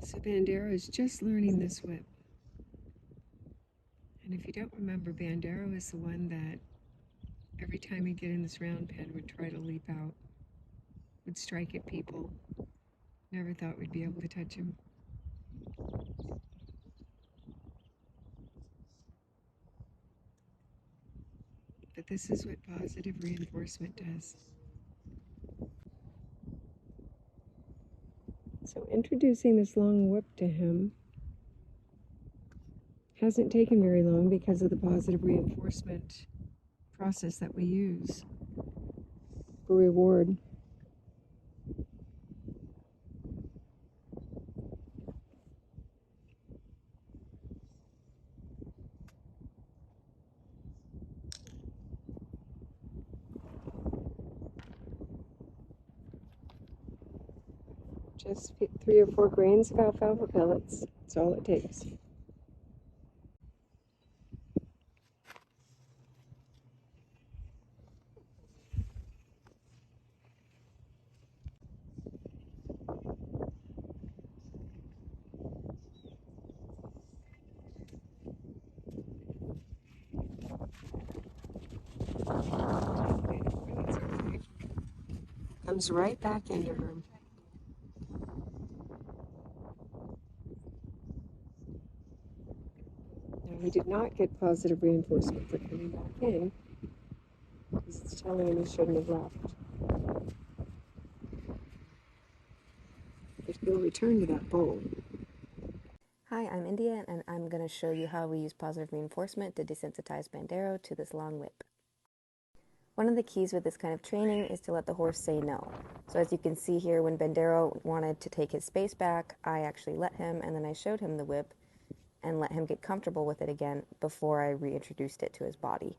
So Bandero is just learning this whip. And if you don't remember, Bandero is the one that every time he'd get in this round pen would try to leap out, would strike at people. Never thought we'd be able to touch him. But this is what positive reinforcement does. So introducing this long whip to him hasn't taken very long because of the positive reinforcement process that we use for reward. Just 3 or 4 grains of alfalfa pellets. That's all it takes. Comes right back into her. Now, he did not get positive reinforcement for coming back in, because it's telling him he shouldn't have left. But he'll return to that bowl. Hi, I'm India, and I'm going to show you how we use positive reinforcement to desensitize Bandero to this long whip. One of the keys with this kind of training is to let the horse say no. So as you can see here, when Bandero wanted to take his space back, I actually let him, and then I showed him the whip and let him get comfortable with it again before I reintroduced it to his body.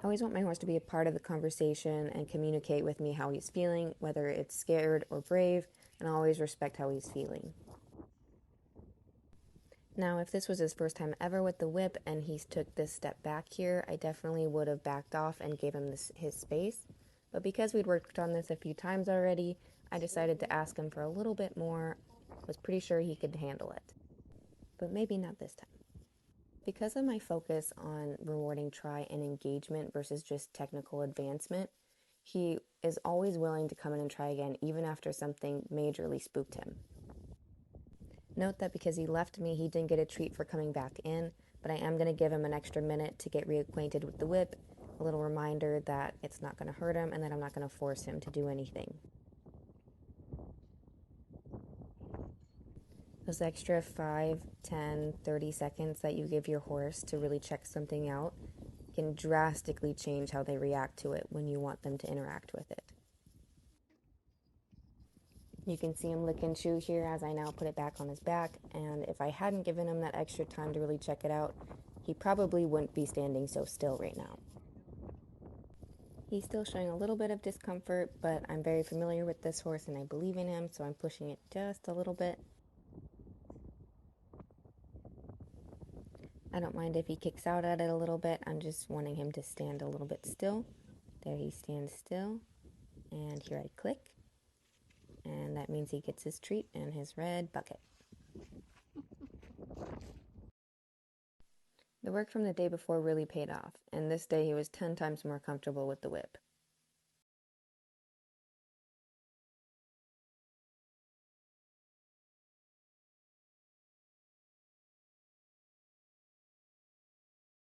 I always want my horse to be a part of the conversation and communicate with me how he's feeling, whether it's scared or brave, and I always respect how he's feeling. Now, if this was his first time ever with the whip and he took this step back here, I definitely would have backed off and gave him his space. But because we'd worked on this a few times already, I decided to ask him for a little bit more. Was pretty sure he could handle it. But maybe not this time. Because of my focus on rewarding try and engagement versus just technical advancement, he is always willing to come in and try again even after something majorly spooked him. Note that because he left me, he didn't get a treat for coming back in, but I am going to give him an extra minute to get reacquainted with the whip, a little reminder that it's not going to hurt him and that I'm not going to force him to do anything. Those extra 5, 10, 30 seconds that you give your horse to really check something out can drastically change how they react to it when you want them to interact with it. You can see him lick and chew here as I now put it back on his back, and if I hadn't given him that extra time to really check it out, he probably wouldn't be standing so still right now. He's still showing a little bit of discomfort, but I'm very familiar with this horse and I believe in him, so I'm pushing it just a little bit. I don't mind if he kicks out at it a little bit. I'm just wanting him to stand a little bit still. There he stands still, and here I click. And that means he gets his treat and his red bucket. The work from the day before really paid off, and this day he was 10 times more comfortable with the whip.